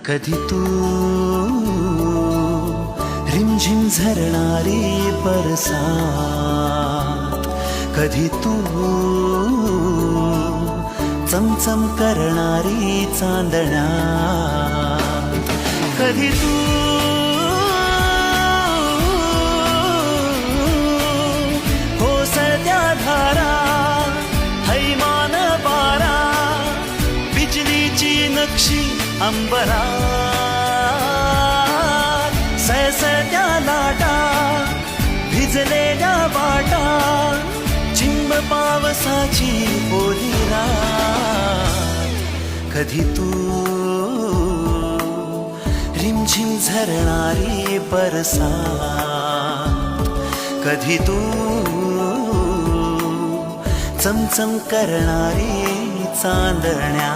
कधी तू रिमझिम झरणारी बरसात, कधी तू चमचम करणारी चांदण्या, कधी तू कोसळत्या धारा, थैमान वारा, बिजलीची नक्षी अंबरात, सळसळत्या लाटा, भिजलेल्या वाटा, चिंब पावसाची ओली रात, कधी तू रिमझिम झरणारी बरसात, कधी तू चमचम करणारी चांदण्या.